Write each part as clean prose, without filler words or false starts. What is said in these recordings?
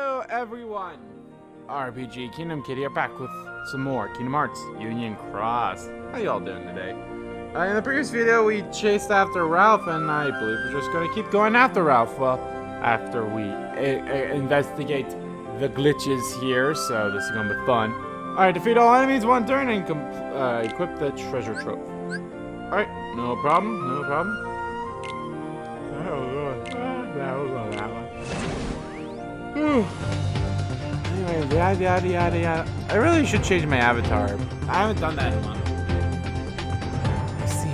Hello everyone! RPG Kingdom Kitty are back with some more Kingdom Hearts Union Cross. How y'all doing today? In the previous video we chased after Ralph, and I believe we're just going to keep going after Ralph. Well, after we investigate the glitches here, so this is going to be fun. Alright, defeat all enemies one turn and equip the treasure trove. Alright, no problem, no problem. Anyway, yada yada. I really should change my avatar. I haven't done that in a month. Let's see.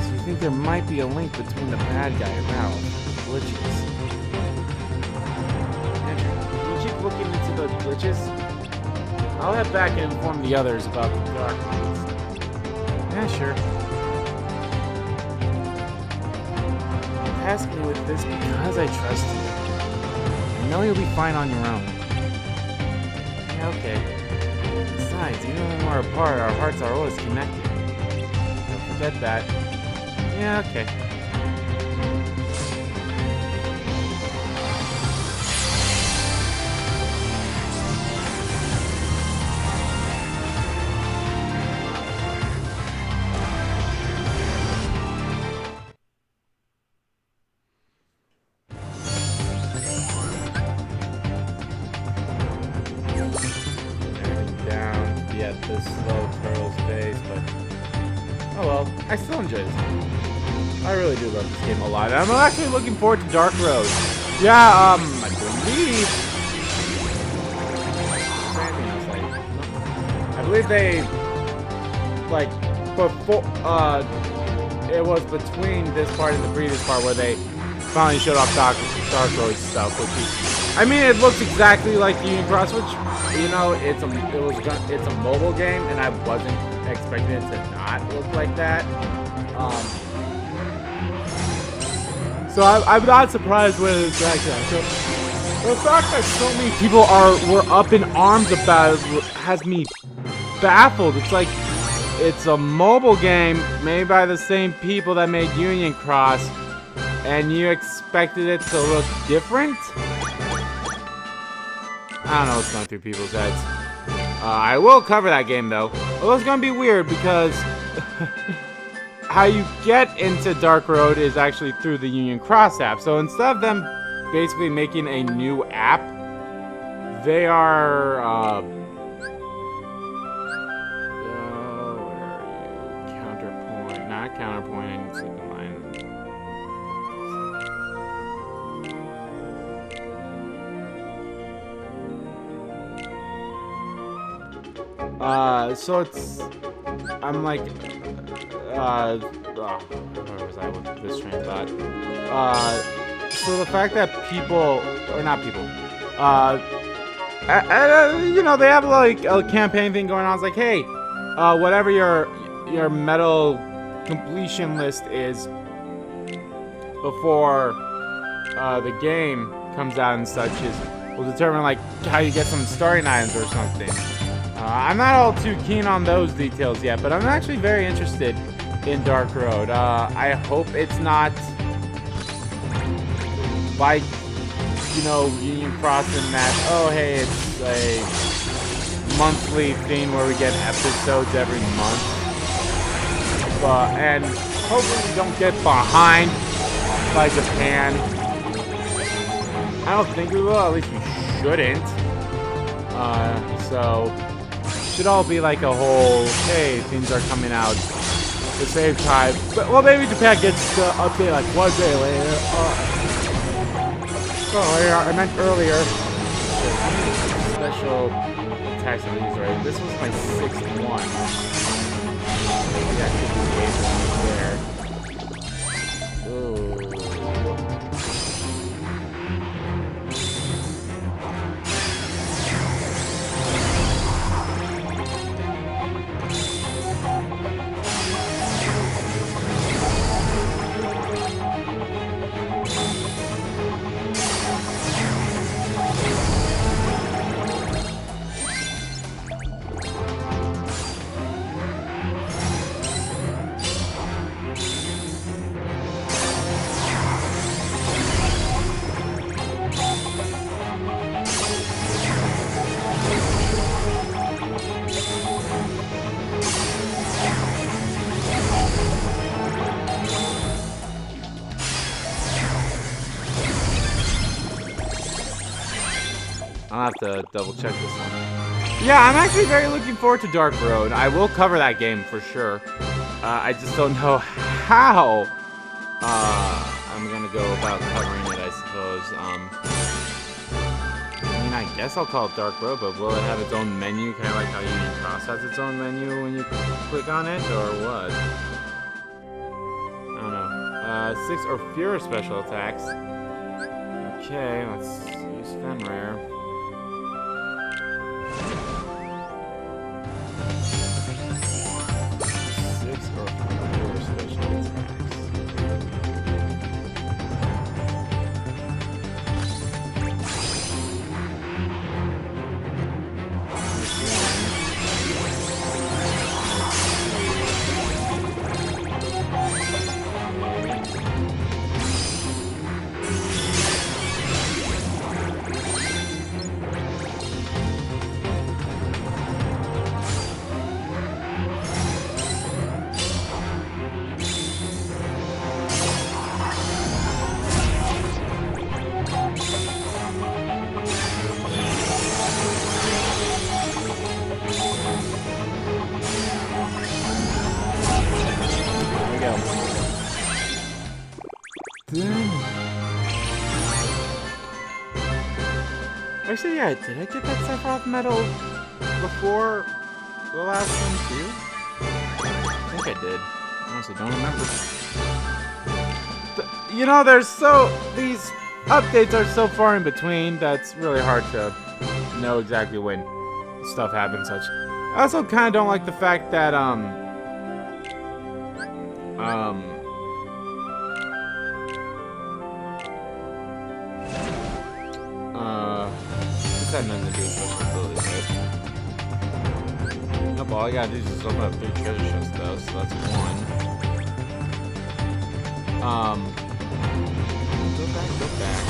So you think there might be a link between the bad guy and Ralph? Glitches. Andrew, can you keep looking into the glitches? I'll head back and inform the others about the dark ones. Yeah, sure. You tasked me with this because I trust you. I know you'll be fine on your own. Yeah, okay. Besides, even when we're apart, our hearts are always connected. Don't forget that. Yeah, okay. At this slow turtle's pace, but oh well, I still enjoy this game. I really do love this game a lot. I'm actually looking forward to Dark Road. Yeah, I believe they before it was between this part and the previous part where they finally showed off Dark Road stuff, which is, I mean, it looks exactly like Union Cross, which, you know, it's a mobile game, and I wasn't expecting it to not look like that. So I'm not surprised with this actually. So the fact that so many people were up in arms about it has me baffled. It's like it's a mobile game made by the same people that made Union Cross, and you expected it to look different? I don't know what's going through people's heads. I will cover that game though. Although it's going to be weird because how you get into Dark Road is actually through the Union Cross app. So instead of them basically making a new app, they are where are you? Counterpoint, not Counterpoint, I need Signal Line. So it's, I'm like, where was I with this train of thought? So the fact that people, or not people, you know, they have like a campaign thing going on. It's like, hey, whatever your medal completion list is before the game comes out and such will determine like how you get some starting items or something. I'm not all too keen on those details yet, but I'm actually very interested in Dark Road. I hope it's not like, you know, Union Cross in that, oh hey, it's a monthly thing where we get episodes every month. And hopefully we don't get behind by Japan. I don't think we will, at least we shouldn't. So should all be like a whole, hey, things are coming out at the same time. But, well, maybe Japan gets the update like one day later. I meant earlier. Special attacks on these, right? This was my 6th one. Maybe I could do there. Ooh. I'll have to double check this one. Yeah, I'm actually very looking forward to Dark Road. I will cover that game for sure. I just don't know how I'm gonna go about covering it, I suppose. I mean, I guess I'll call it Dark Road, but will it have its own menu, kind of like how Union Cross has its own menu when you click on it, or what? I don't know. 6 or fewer special attacks. Okay, let's use Fenrir. 6 or fewer special attacks. Actually, yeah, did I get that Sephiroth medal before the last one too? I think I did. I honestly don't remember. You know, these updates are so far in between that's really hard to know exactly when stuff happens such. I also kind of don't like the fact that this had nothing to do with special abilities, right? Nope, all I gotta do is just open up 3 treasure chests though, so that's 1. Go back.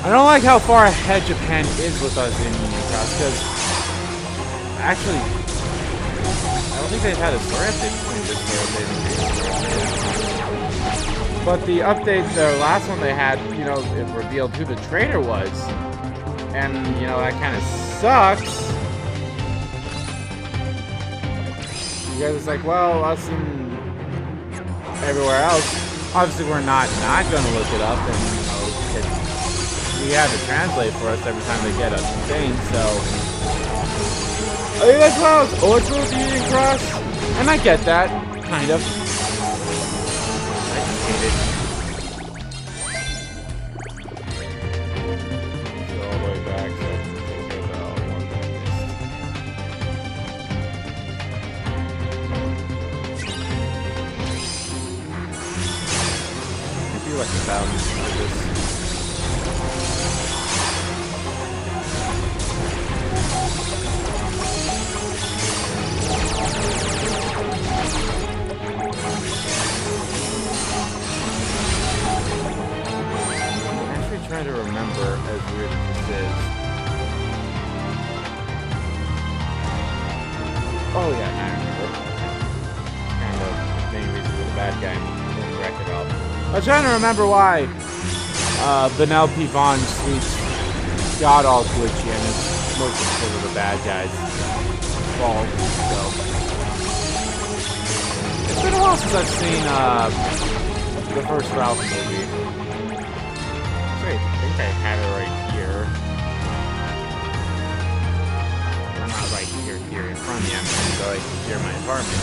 I don't like how far ahead Japan is with us in Union Cross, because actually, I don't think they've had a story update between this story update. But the update, the last one they had, you know, it revealed who the traitor was. And, you know, that kind of sucks. You guys, it's like, well, us and everywhere else, obviously we're not going to look it up, and, you know, we have to translate for us every time they get a thing, so I think that's why I was ultra with the Union Cross, and I get that, kind of. I just hate it. Go all the way back so I can take care of the one that I missed. I feel like a balance for this. Trying to remember, as weird as this is. Oh yeah, I remember. Kind of the main reason for the bad guy didn't wreck it all. I was trying to remember why Vanellope Von Sweet's got all glitchy, and it's mostly because of the bad guy's fault. So it's been a while since I've seen the first Ralph movie. I think I had it right here. Well, not right here in front of me. I'm going to go like here in my apartment.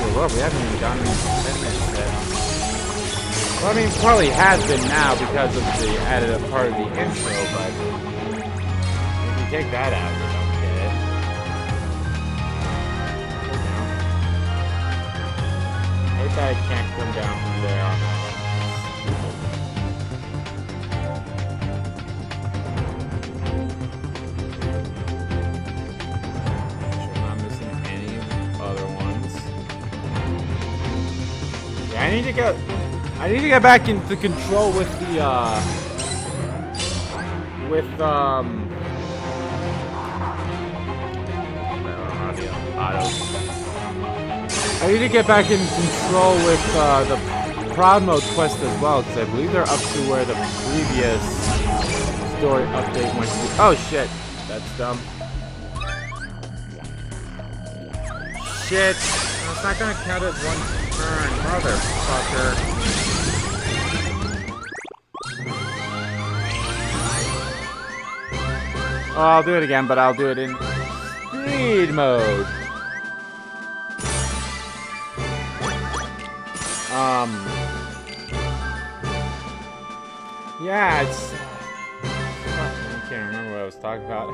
Oh, well, we haven't even gotten 10 minutes yet. Well, I mean, probably has been now because of the added part of the intro, but if you take that out, you don't get it. I can't come down from there on that one. Sure I'm not missing any other ones. Yeah, I need to get back into control with the with audio. I need to get back in control with the Proud Mode quest as well, because I believe they're up to where the previous story update went to. Oh shit, that's dumb. Shit, it's not gonna count as one turn, motherfucker. Oh, I'll do it again, but I'll do it in speed mode. Yeah, it's... I can't remember what I was talking about.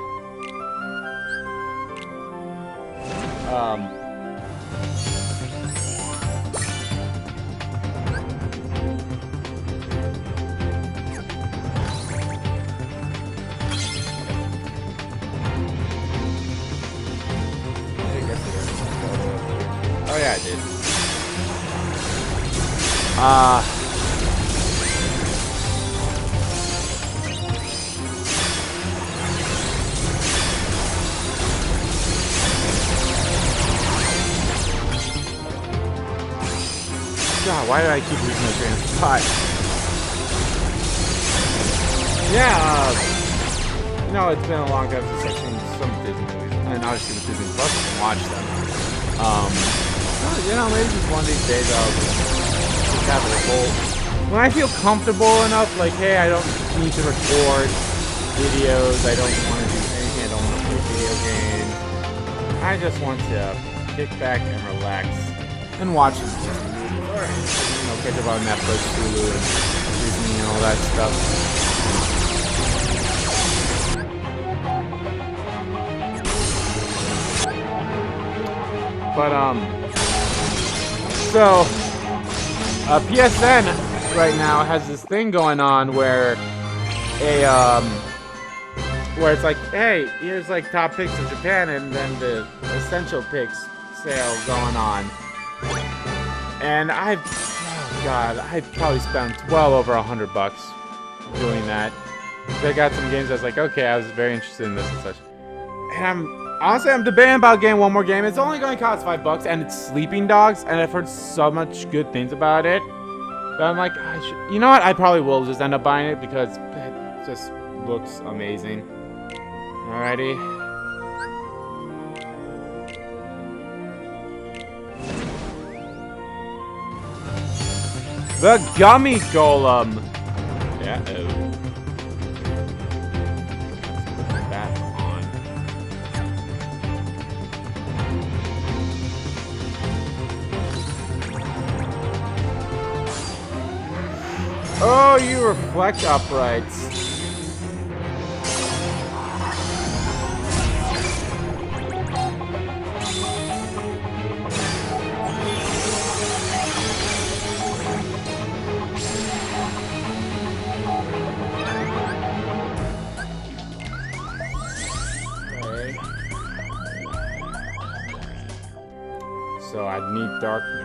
Oh yeah, I did. God, why do I keep losing my train of thought? Yeah, you know, it's been a long time since I've seen some Disney movies, and obviously with Disney Plus, I can watch them. You know, maybe just one of these days I'll just have a whole... When I feel comfortable enough, like, hey, I don't need to record videos, I don't want to do anything, I don't want to play video games. I just want to kick back and relax and watch some Disney movies. Or, you know, catch up on Netflix, Hulu, and Disney and all that stuff. But, so, PSN right now has this thing going on where where it's like, hey, here's like top picks of Japan, and then the essential picks sale going on. And I probably spent well over $100 doing that. So I got some games I was like, okay, I was very interested in this and such. And I'm debating about getting one more game. It's only going to cost $5, and it's Sleeping Dogs, and I've heard so much good things about it. But I'm like, you know what? I probably will just end up buying it because it just looks amazing. Alrighty. The Gummy Golem. Yeah. Let's put that on. Oh, you reflect uprights. So I'd need dark now.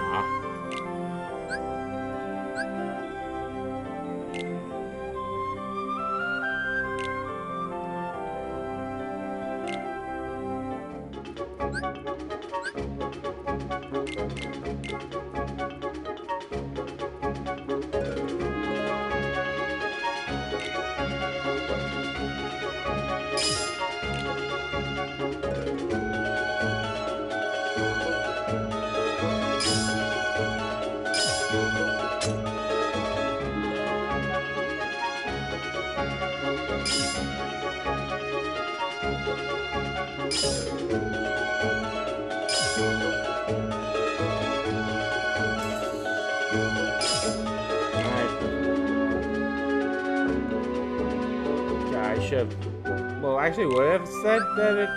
Well, actually, would have said that it,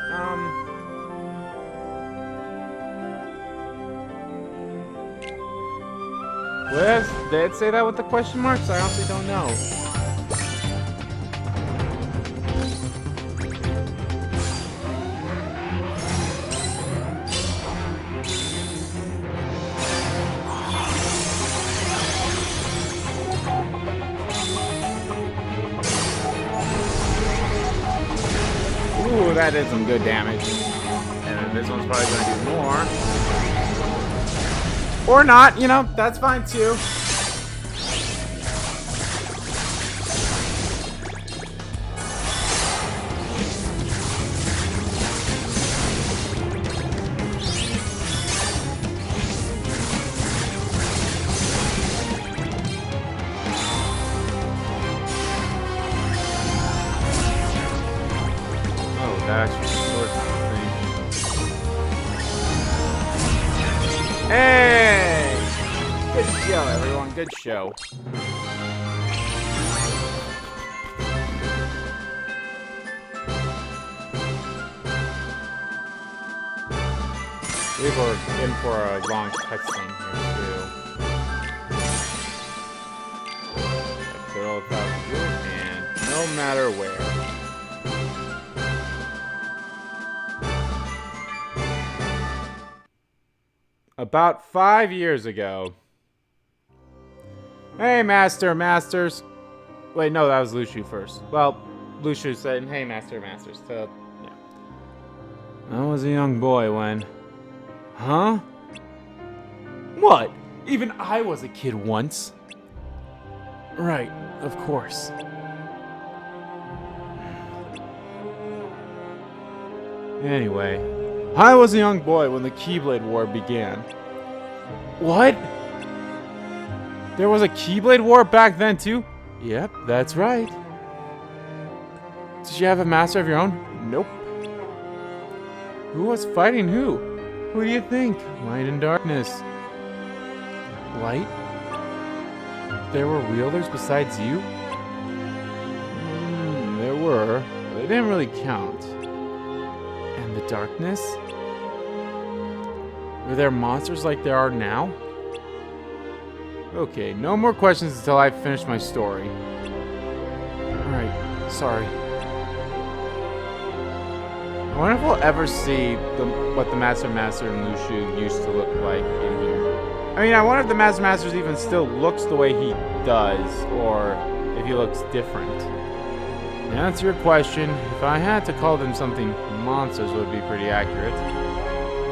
did it say that with the question marks? I honestly don't know. that did some good damage. And then this one's probably gonna do more. Or not, you know, that's fine too. That's sort of thing. Hey! Good show, everyone. Good show. We were in for a long cutscene here, too. Good old thousand, and no matter where. About 5 years ago. Hey, Masters. Wait, no, that was Luciu first. Well, Luciu said, hey, Masters. So, yeah. I was a young boy when... Huh? What? Even I was a kid once. Right, of course. Anyway... I was a young boy when the Keyblade War began. What? There was a Keyblade War back then too? Yep, that's right. Did you have a master of your own? Nope. Who was fighting who? Who do you think? Light and darkness. Light? There were wielders besides you? There were, but they didn't really count. And the darkness? Were there monsters like there are now? Okay, no more questions until I finish my story. Alright, sorry. I wonder if we'll ever see what the Master and Luciu used to look like in here. I mean, I wonder if the Master even still looks the way he does, or if he looks different. To answer your question, if I had to call them something, monsters would be pretty accurate.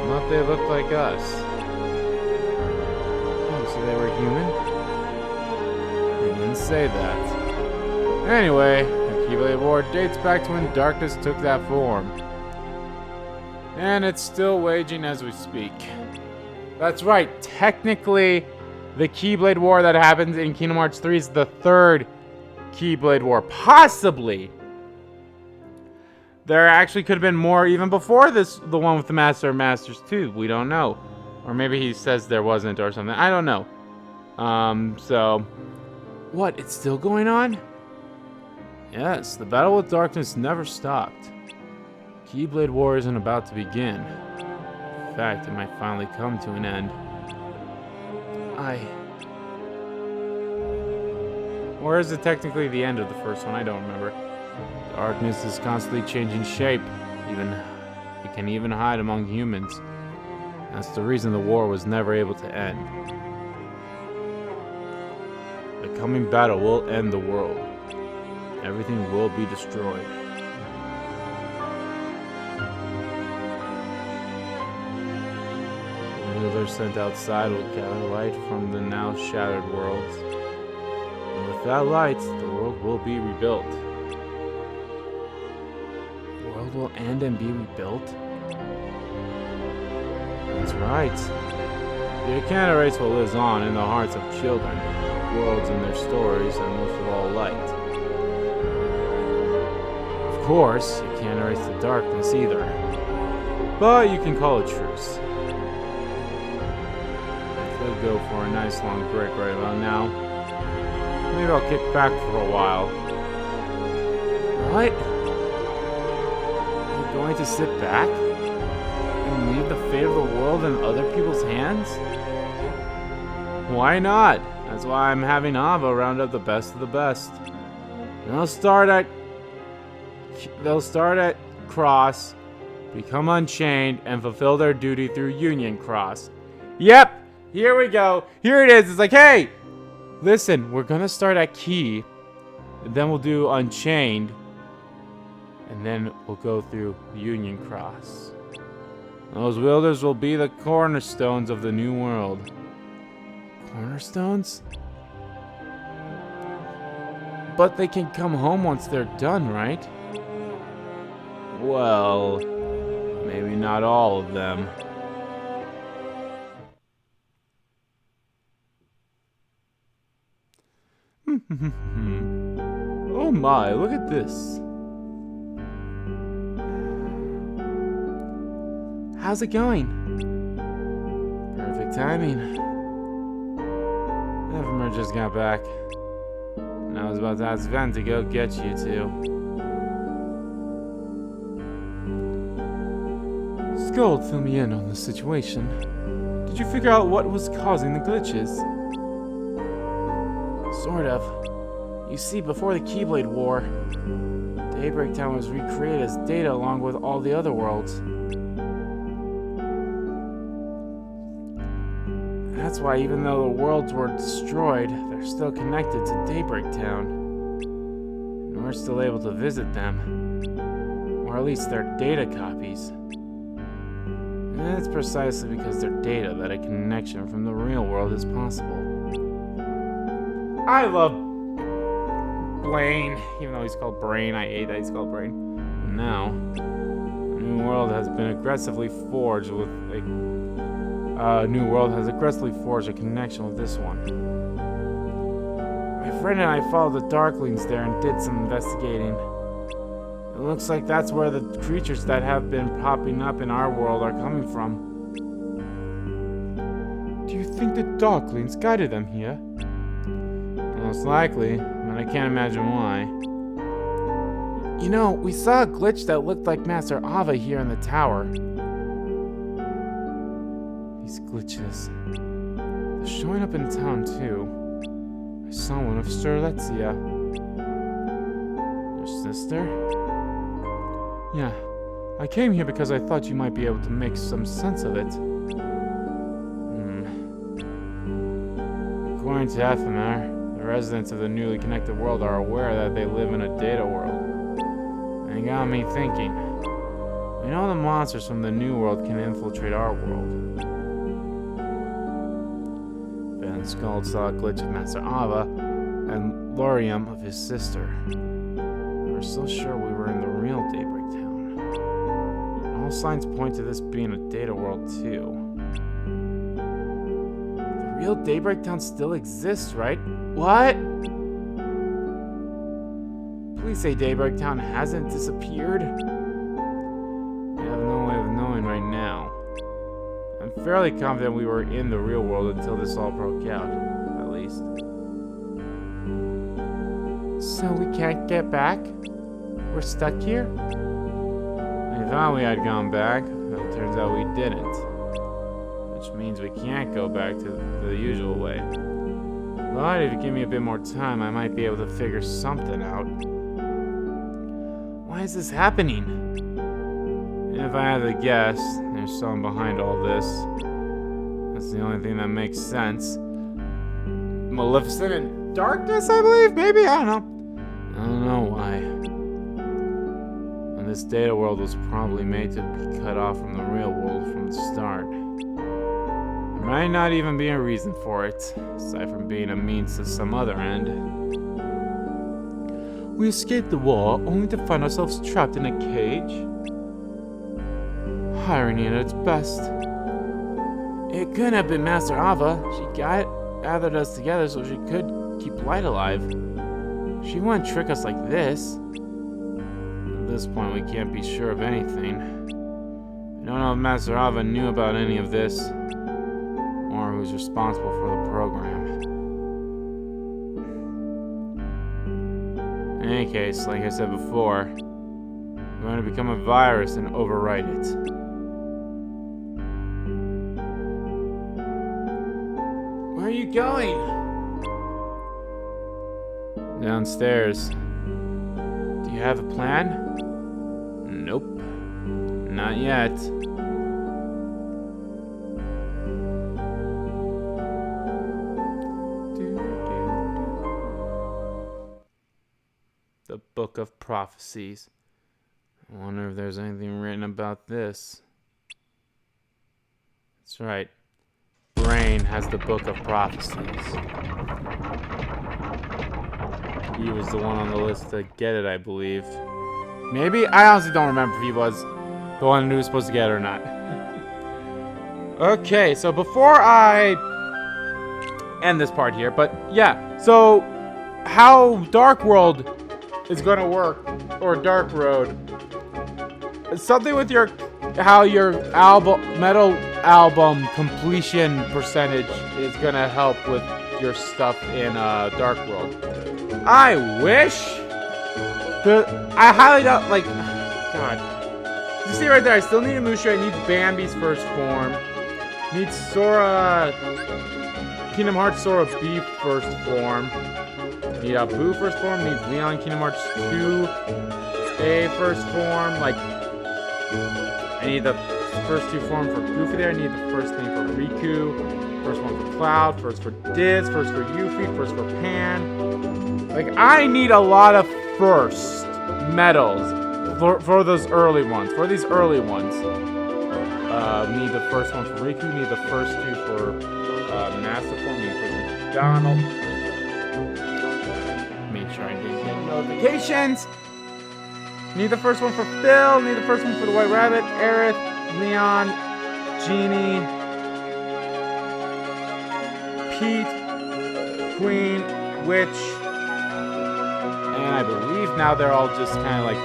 Not they look like us. Oh, so they were human? They didn't say that. Anyway, the Keyblade War dates back to when darkness took that form. And it's still waging as we speak. That's right, technically, the Keyblade War that happens in Kingdom Hearts 3 is the third Keyblade War. Possibly! There actually could have been more even before this, the one with the Master of Masters 2. We don't know. Or maybe he says there wasn't or something. I don't know. So... What? It's still going on? Yes, the battle with darkness never stopped. Keyblade War isn't about to begin. In fact, it might finally come to an end. Or is it technically the end of the first one? I don't remember. Darkness is constantly changing shape. It can even hide among humans. That's the reason the war was never able to end. The coming battle will end the world. Everything will be destroyed. The wielders sent outside will gather light from the now shattered worlds. And with that light, the world will be rebuilt. The world will end and be rebuilt? That's right. You can't erase what lives on in the hearts of children, worlds and their stories, and most of all, light. Of course, you can't erase the darkness either. But you can call a truce. I could go for a nice long break right about now. Maybe I'll kick back for a while. What? Are you going to sit back? And leave the fate of the world in other people's hands? Why not? That's why I'm having Ava round up the best of the best. They'll start at Cross, become unchained, and fulfill their duty through Union Cross. Yep! Here we go. Here it is. It's like, hey! Listen, we're gonna start at Key, and then we'll do Unchained, and then we'll go through Union Cross. Those wielders will be the cornerstones of the new world. Cornerstones? But they can come home once they're done, right? Well, maybe not all of them. Oh my, look at this. How's it going? Perfect timing. Nevermer just got back. And I was about to ask Ven to go get you two. Skull, fill me in on the situation. Did you figure out what was causing the glitches? Sort of. You see, before the Keyblade War, Daybreak Town was recreated as data along with all the other worlds. That's why even though the worlds were destroyed, they're still connected to Daybreak Town. And we're still able to visit them. Or at least their data copies. And that's precisely because they're data that a connection from the real world is possible. I love Blaine, even though he's called Brain. I hate that he's called Brain. And now, the new world has been aggressively forged with a connection with this one. My friend and I followed the Darklings there and did some investigating. It looks like that's where the creatures that have been popping up in our world are coming from. Do you think the Darklings guided them here? Most likely, but I can't imagine why. You know, we saw a glitch that looked like Master Ava here in the tower. These glitches. They're showing up in town too. I saw one of Sterletzia. Your sister? Yeah. I came here because I thought you might be able to make some sense of it. According to Ephemer, the residents of the newly connected world are aware that they live in a data world. And it got me thinking. We know the monsters from the new world can infiltrate our world. Van Skald saw a glitch of Master Ava and Lorium of his sister. We were so sure we were in the real Daybreak Town. And all signs point to this being a data world too. The real Daybreak Town still exists, right? What? Please say Daybreak Town hasn't disappeared. I have no way of knowing right now. I'm fairly confident we were in the real world until this all broke out, at least. So we can't get back? We're stuck here? I thought we had gone back, but it turns out we didn't. Which means we can't go back to the usual way. But if you give me a bit more time, I might be able to figure something out. Why is this happening? If I had to guess, there's someone behind all this. That's the only thing that makes sense. Maleficent and darkness, I believe? Maybe? I don't know. I don't know why. And this data world was probably made to be cut off from the real world from the start. There might not even be a reason for it, aside from being a means to some other end. We escaped the war only to find ourselves trapped in a cage? Irony at its best. It couldn't have been Master Ava. She gathered us together so she could keep light alive. She wouldn't trick us like this. At this point, we can't be sure of anything. We don't know if Master Ava knew about any of this, or who's responsible for the program. In any case, like I said before, we're going to become a virus and overwrite it. Where are you going? Downstairs. Do you have a plan? Nope. Not yet. The Book of Prophecies. I wonder if there's anything written about this. That's right. Brain has the Book of Prophecies. He was the one on the list to get it, I believe. Maybe? I honestly don't remember if he was the one who was supposed to get it or not. Okay, so before I end this part here, but yeah, so how Dark World is going to work, or Dark Road, something with how your metal album completion percentage is going to help with your stuff in Dark World. I wish. I highly doubt, like, God. You see right there, I still need a Mushu. I need Bambi's first form. Need Sora, Kingdom Hearts Sora B first form. Need a Boo first form. Need Leon Kingdom Hearts 2A first form. Like, I need the first two forms for Goofy there. I need the first thing for Riku. First one for Cloud. First for Diz. First for Yuffie. First for Pan. Like, I need a lot of first medals for those early ones. For these early ones. Need the first one for Riku. Need the first two for Master Form. Need the first one for Donald. Make sure I didn't get notifications. Need the first one for Phil. Need the first one for the White Rabbit, Aerith, Leon, Genie, Pete, Queen, Witch, and I believe now they're all just kind of like...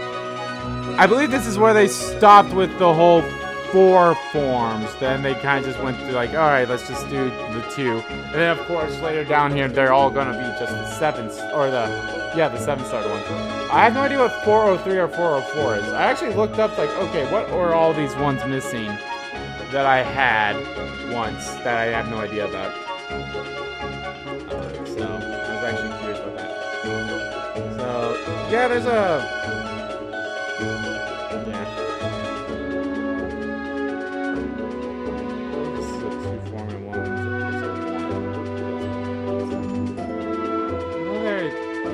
I believe this is where they stopped with the whole 4 forms. Then they kind of just went to like, alright, let's just do the 2. And then of course later down here they're all gonna be just the 7s, or the 7-star ones. I have no idea what 403 or 404 is. I actually looked up like, okay, what were all these ones missing that I had once that I have no idea about. So I was actually curious about that. So yeah, there's a...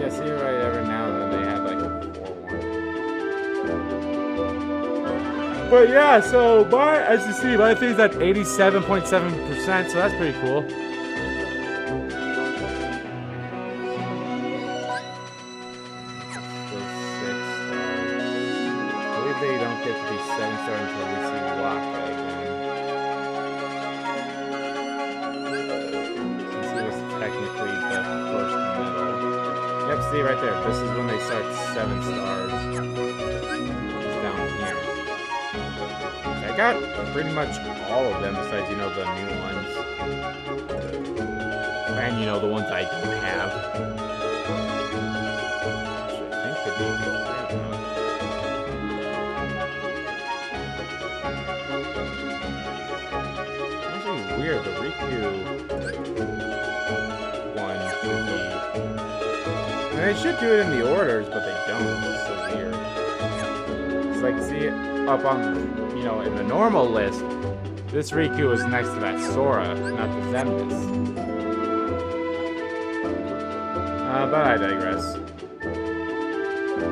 See right every now and then they have like a 4-1. But yeah, so as you see, my thing's at 87.7%, so that's pretty cool. Still 6-star. I believe they don't get to be 7-star until we see Waka again. Since he was technically the first medal. Yep, see right there. This is when they start 7 stars. It's down here. Which I got pretty much all of them besides, you know, the new ones. And, you know, the ones I don't have. Which I think could be actually weird. The Riku one should be... They should do it in the orders, but they don't. It's so weird. It's like, see, up on, you know, in the normal list, this Riku is next to that Sora, not the Xemnas. But I digress.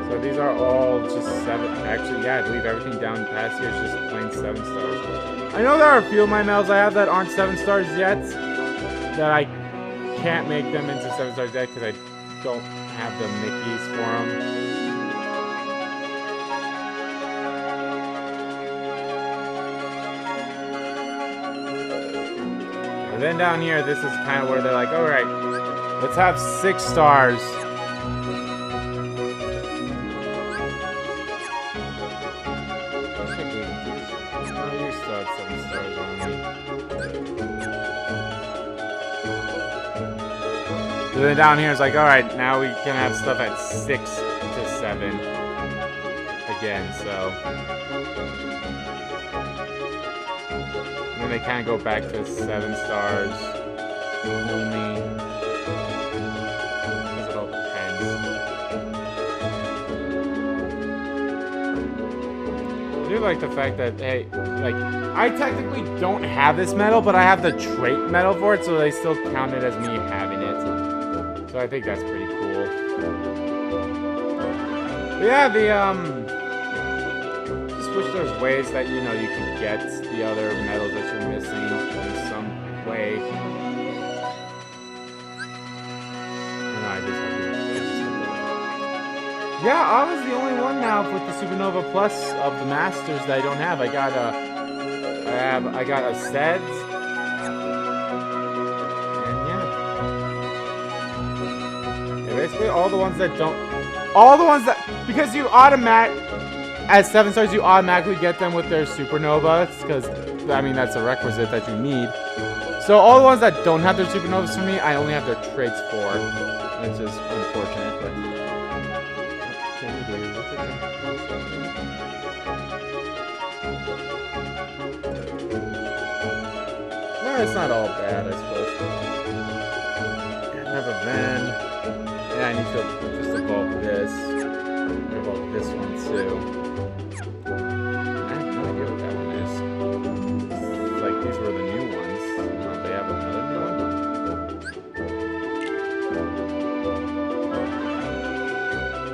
So these are all just 7. Actually, yeah, I believe everything down past here is just plain 7 stars. I know there are a few of my medals I have that aren't 7 stars yet, that I can't make them into 7 stars yet because I don't have the Mickeys for them. And then down here, this is kind of where they're like, alright, let's have 6 stars. Oh, you still have 7 stars only. So then down here is like, alright, now we can have stuff at 6 to 7 again, so. And then they kind of go back to 7 stars only. Because it all depends. I do like the fact that, hey, like, I technically don't have this medal, but I have the trait medal for it, so they still count it as me having it. So I think that's pretty cool. But yeah, wish there was ways that, you know, you could get the other medals that you're missing in some way. No, I just have to. Yeah, I was the only one now with the Supernova Plus of the Masters that I don't have. I got a Seds. Basically, all the ones that because you as 7 stars, you automatically get them with their supernovas, because, I mean, that's a requisite that you need. So all the ones that don't have their supernovas for me, I only have their traits for. It's just unfortunate, but... Well, it's not all bad, I suppose. I have a Van. Yeah, I need to just evolve this. Evolve this one too. I have no idea what that one is. It's like these were the new ones. They have another new one.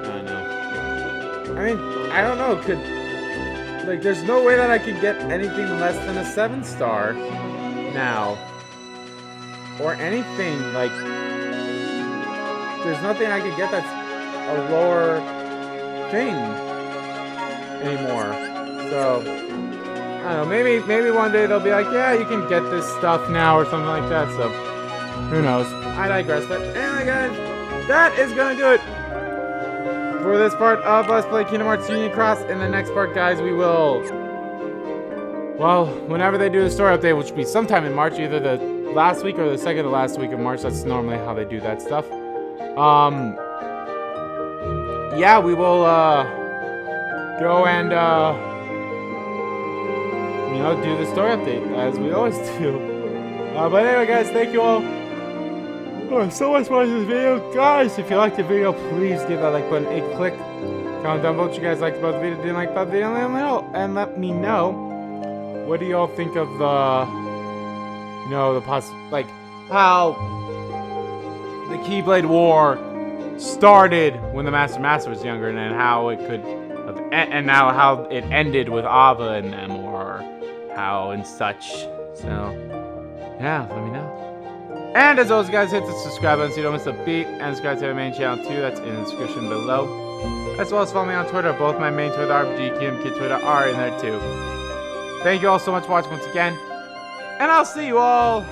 I don't know. I mean, I don't know. There's no way that I could get anything less than a 7-star now. Or anything like. There's nothing I could get that's a lower thing anymore. So, I don't know, maybe one day they'll be like, yeah, you can get this stuff now or something like that, so who knows. I digress, but anyway guys, that is gonna do it for this part of Let's Play Kingdom Hearts Union Cross. In the next part, guys, we will, well, whenever they do the story update, which will be sometime in March, either the last week or the second to last week of March. That's normally how they do that stuff. Yeah, we will, go and, you know, do the story update, as we always do. But anyway, guys, thank you all so much for watching this video. Guys, if you liked the video, please give that like button a click. Comment down below what you guys liked about the video, didn't like about the video, and let me know. What do y'all think of the, you know, like, how the Keyblade War started when the Master was younger, and then how it could, and now how it ended with Ava and them, or how and such. So, yeah, let me know. And as always, guys, hit the subscribe button so you don't miss a beat, and subscribe to my main channel too. That's in the description below. As well as follow me on Twitter. Both my main Twitter, RPG Kingdom Kid Twitter, are in there too. Thank you all so much for watching once again, and I'll see you all